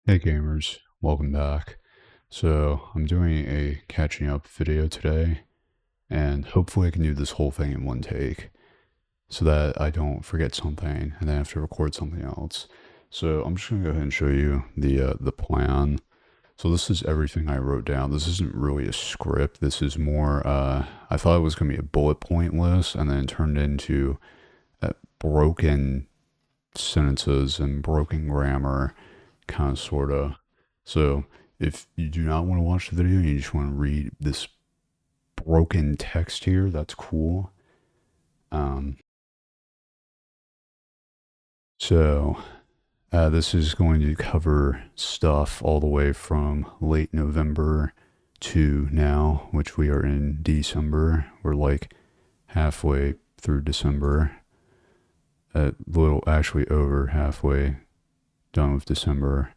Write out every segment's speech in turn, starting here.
Hey gamers, welcome back. So I'm doing a catching up video today, and hopefully I can do this whole thing in one take so that I don't forget something and then have to record something else. So I'm just gonna go ahead and show you the plan. So this is everything I wrote down. This isn't really a script. This is more I thought it was gonna be a bullet point list, and then it turned into broken sentences and broken grammar, kind of sorta. So if you do not want to watch the video and you just want to read this broken text here, that's cool. Um, so this is going to cover stuff all the way from late November to now, which we are in December. We're like halfway through December. A little, actually, over halfway done with December,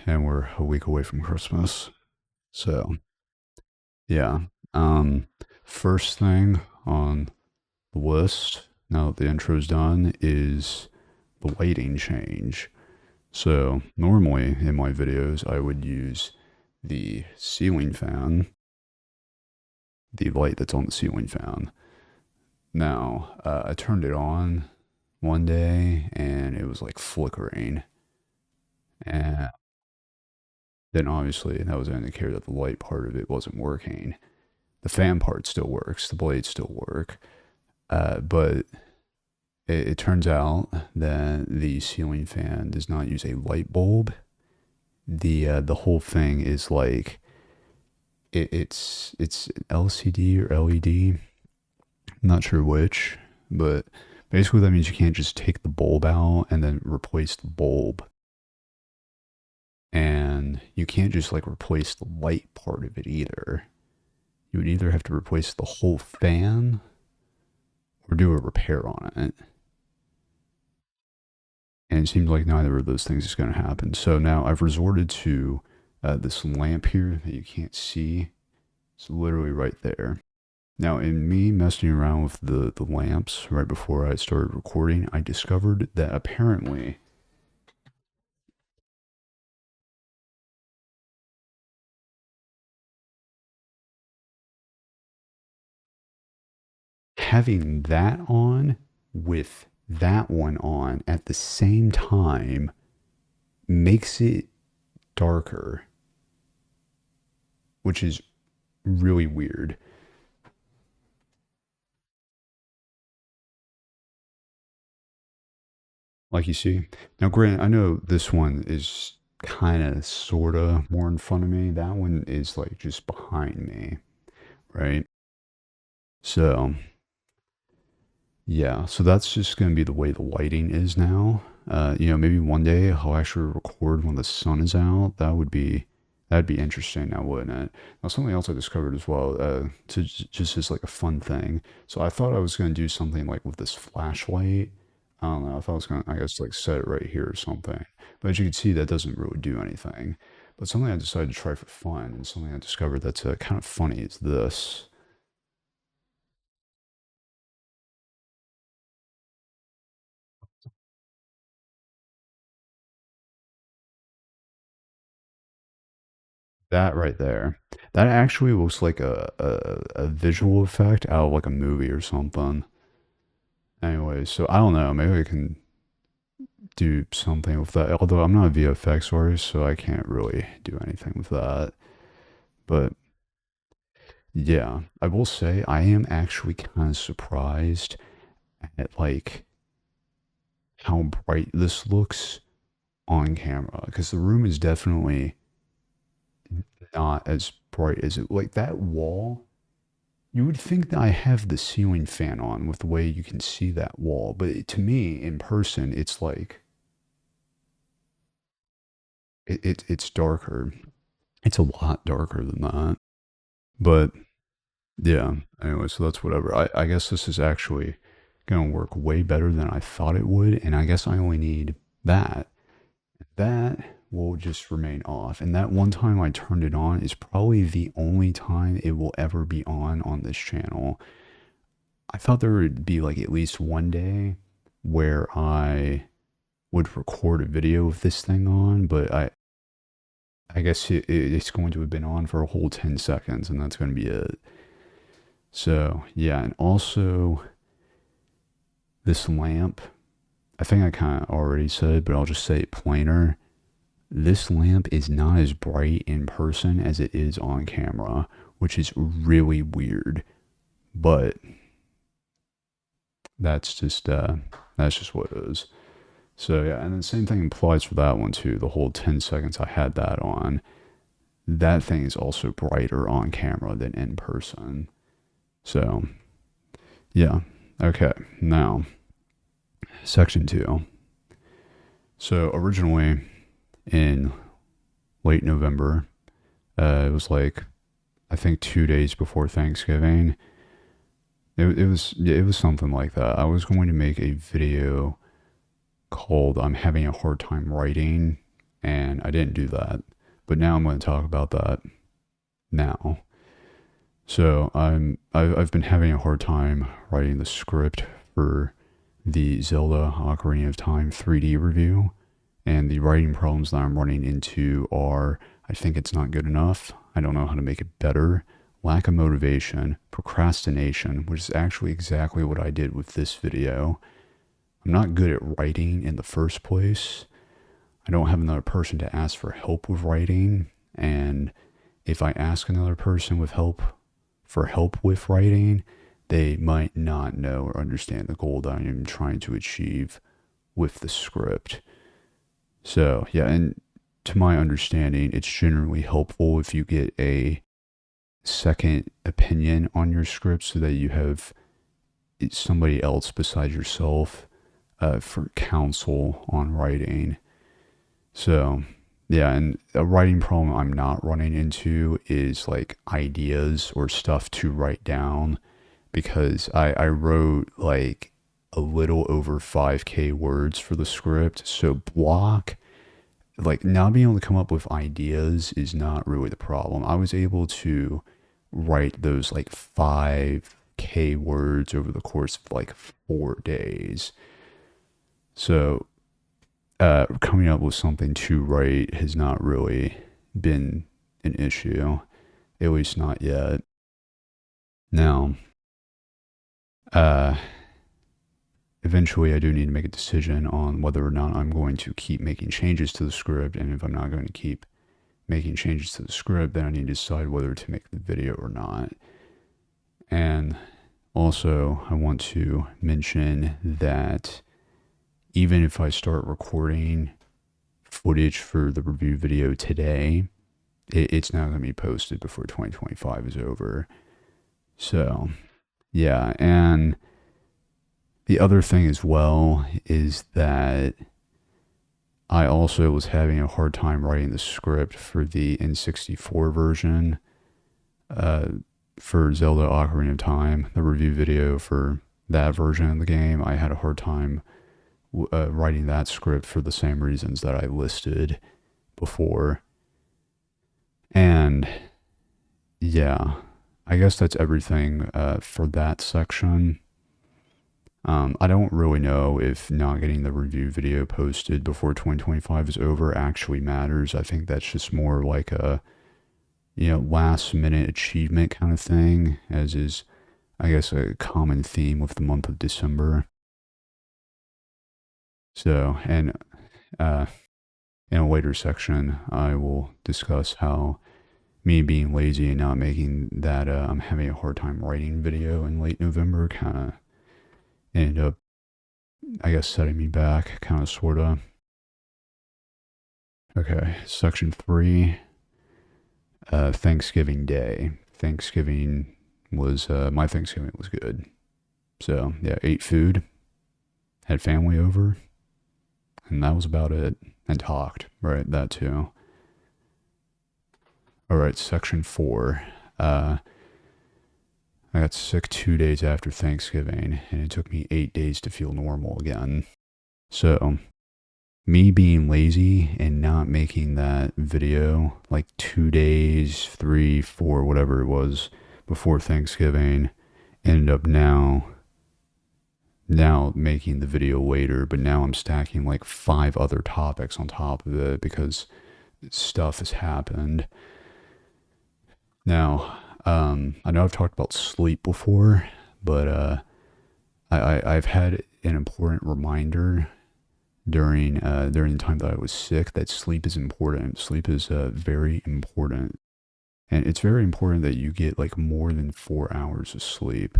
and we're a week away from Christmas. So yeah. Um, First thing on the list, now that the intro's done, is the lighting change. So normally in my videos, I would use the ceiling fan, the light that's on the ceiling fan. Now, I turned it on one day and it was like flickering. And then obviously that was an indicator that the light part of it wasn't working. The fan part still works, the blades still work. But it turns out that the ceiling fan does not use a light bulb. The whole thing is like it's LCD or LED. I'm not sure which, but basically that means you can't just take the bulb out and then replace the bulb. And you can't just like replace the light part of it either. You would either have to replace the whole fan or do a repair on it. And it seems like neither of those things is going to happen. So now I've resorted to this lamp here that you can't see. It's literally right there. Now, in me messing around with the lamps right before I started recording, I discovered that apparently having that on with that one on at the same time makes it darker, which is really weird. Like you see. Now, granted, I know this one is kind of, sort of more in front of me. That one is like just behind me, right? So, yeah, so that's just going to be the way the lighting is now. Maybe one day I'll actually record when the sun is out. That'd be interesting now, wouldn't it? Now, something else I discovered as well, just as like a fun thing. So I thought I was going to do something like with this flashlight. I don't know. I thought I was going to, I guess, like set it right here or something. But as you can see, that doesn't really do anything. But something I decided to try for fun, and something I discovered that's kind of funny, is this. That right there. That actually looks like a visual effect out of like a movie or something. Anyway, so I don't know. Maybe I can do something with that. Although I'm not a VFX artist, so I can't really do anything with that. But yeah, I will say I am actually kind of surprised at like how bright this looks on camera, because the room is definitely not as bright as it, like that wall. You would think that I have the ceiling fan on with the way you can see that wall, but to me in person, it's like it's darker. It's a lot darker than that. But yeah, anyway, so that's whatever. I guess this is actually gonna work way better than I thought it would, and I guess I only need that. That will just remain off. And that one time I turned it on is probably the only time it will ever be on this channel. I thought there would be like at least one day where I would record a video of this thing on, but I guess it's going to have been on for a whole 10 seconds, and that's going to be it. So, yeah, and also this lamp, I think I kind of already said, but I'll just say it plainer. This lamp is not as bright in person as it is on camera, which is really weird, but that's just what it is. So yeah, and the same thing applies for that one too. The whole 10 seconds I had that on, that thing is also brighter on camera than in person. So yeah, okay, now section 2. So originally in late November, it was like, I think 2 days before Thanksgiving. It was something like that. I was going to make a video called "I'm having a hard time writing," and I didn't do that. But now I'm going to talk about that now. So I've been having a hard time writing the script for the Zelda Ocarina of Time 3D review, and the writing problems that I'm running into are, I think it's not good enough, I don't know how to make it better, lack of motivation, procrastination, which is actually exactly what I did with this video. I'm not good at writing in the first place. I don't have another person to ask for help with writing, and if I ask another person for help with writing, they might not know or understand the goal that I am trying to achieve with the script. So yeah, and to my understanding, it's generally helpful if you get a second opinion on your script so that you have somebody else besides yourself for counsel on writing. So yeah, and a writing problem I'm not running into is like ideas or stuff to write down, because I wrote like a little over 5K words for the script. So block, like not being able to come up with ideas is not really the problem. I was able to write those like 5K words over the course of like 4 days. So coming up with something to write has not really been an issue, at least not yet. Now, eventually I do need to make a decision on whether or not I'm going to keep making changes to the script, and if I'm not going to keep making changes to the script, then I need to decide whether to make the video or not. And also, I want to mention that even if I start recording footage for the review video today, it's not going to be posted before 2025 is over. So, yeah, and the other thing as well is that I also was having a hard time writing the script for the N64 version for Zelda Ocarina of Time, the review video for that version of the game. I had a hard time writing that script for the same reasons that I listed before. And yeah, I guess that's everything for that section. I don't really know if not getting the review video posted before 2025 is over actually matters. I think that's just more like a, last minute achievement kind of thing, as is, I guess, a common theme with the month of December. So, and in a later section, I will discuss how me being lazy and not making that I'm having a hard time writing video in late November kind of ended up, I guess, setting me back, kind of, sort of. Okay, section 3, Thanksgiving Day. My Thanksgiving was good. So, yeah, ate food, had family over, and that was about it. And talked, right, that too. All right, section 4. I got sick 2 days after Thanksgiving, and it took me 8 days to feel normal again. So, me being lazy and not making that video like 2 days, 3, 4, whatever it was, before Thanksgiving, ended up now now making the video later, but now I'm stacking like 5 other topics on top of it because stuff has happened. Now, I know I've talked about sleep before, but I've had an important reminder during the time that I was sick that sleep is important. Sleep is very important, and it's very important that you get like more than 4 hours of sleep.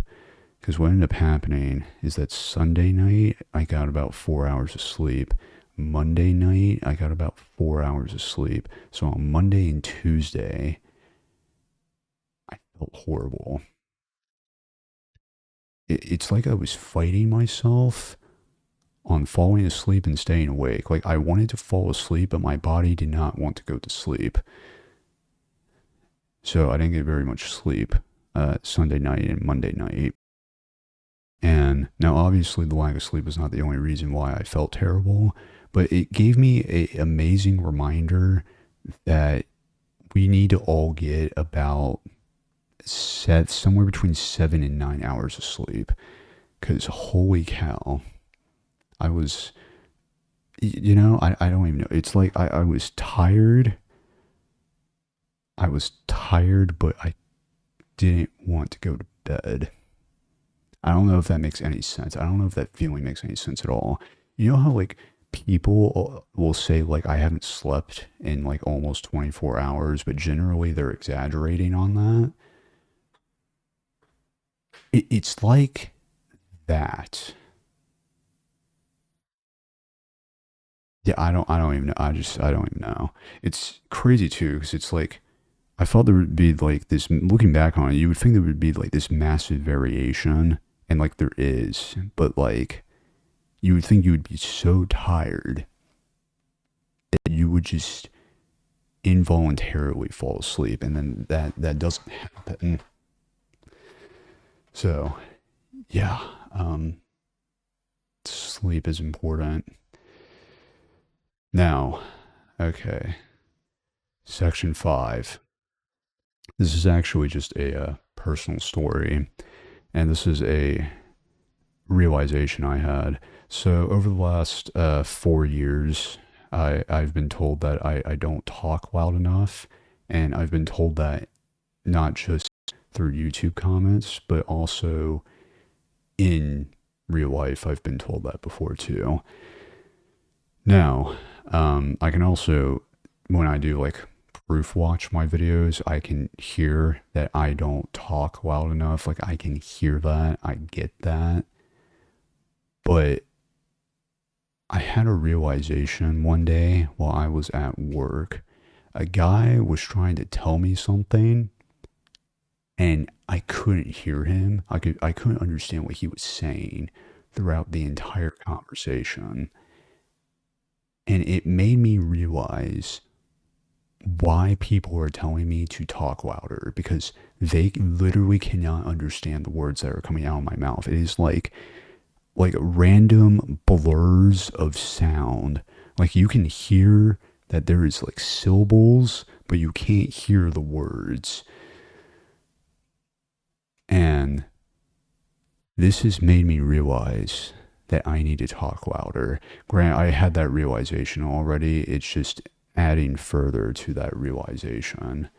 Because what ended up happening is that Sunday night I got about 4 hours of sleep. Monday night I got about 4 hours of sleep. So on Monday and Tuesday I felt horrible. It's like I was fighting myself on falling asleep and staying awake. Like I wanted to fall asleep, but my body did not want to go to sleep. So I didn't get very much sleep Sunday night and Monday night. And now, obviously, the lack of sleep was not the only reason why I felt terrible, but it gave me an amazing reminder that we need to all get about somewhere between 7 and 9 hours of sleep. Because holy cow, I was, I don't even know. It's like I was tired. I was tired, but I didn't want to go to bed. I don't know if that makes any sense. I don't know if that feeling makes any sense at all. You know how like people will say like I haven't slept in like almost 24 hours, but generally they're exaggerating on that. It's like that. Yeah, I don't even know. I don't even know. It's crazy too because it's like I thought there would be like this. Looking back on it, you would think there would be like this massive variation, and like there is, but like you would think you would be so tired that you would just involuntarily fall asleep, and then that doesn't happen. So yeah, sleep is important. Now, okay, section 5. This is actually just a personal story, and this is a realization I had. So over the last 4 years, I've been told that I don't talk loud enough, and I've been told that not just through YouTube comments, but also in real life. I've been told that before too. Now, I can also, when I do like proof watch my videos, I can hear that I don't talk loud enough. Like I can hear that. I get that. But I had a realization one day while I was at work. A guy was trying to tell me something and I couldn't hear him. I couldn't understand what he was saying throughout the entire conversation. And it made me realize why people are telling me to talk louder because they literally cannot understand the words that are coming out of my mouth. It is like random blurs of sound. Like you can hear that there is like syllables, but you can't hear the words. And this has made me realize that I need to talk louder. Grant, I had that realization already. It's just adding further to that realization.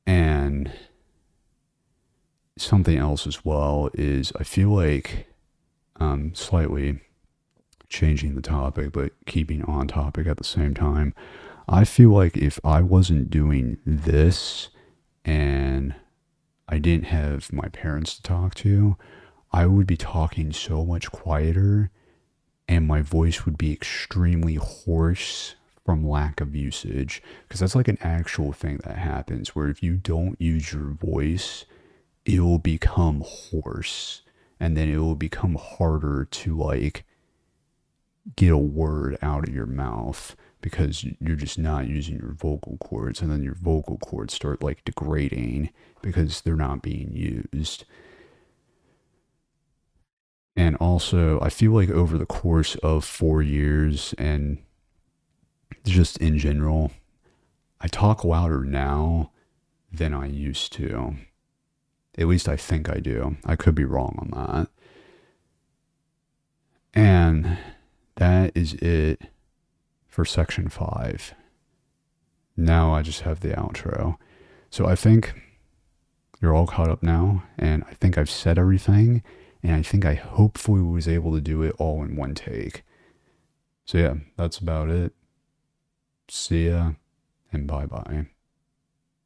And something else as well is I feel like slightly changing the topic, but keeping on topic at the same time. I feel like if I wasn't doing this and I didn't have my parents to talk to, I would be talking so much quieter and my voice would be extremely hoarse from lack of usage. Because that's like an actual thing that happens where if you don't use your voice, it will become hoarse and then it will become harder to like get a word out of your mouth because you're just not using your vocal cords, and then your vocal cords start like degrading because they're not being used. And also, I feel like over the course of 4 years and just in general, I talk louder now than I used to. At least I think I do. I could be wrong on that. And that is it for section 5. Now I just have the outro. So I think you're all caught up now, and I think I've said everything, and I think I hopefully was able to do it all in one take. So yeah, that's about it. See ya, and bye-bye.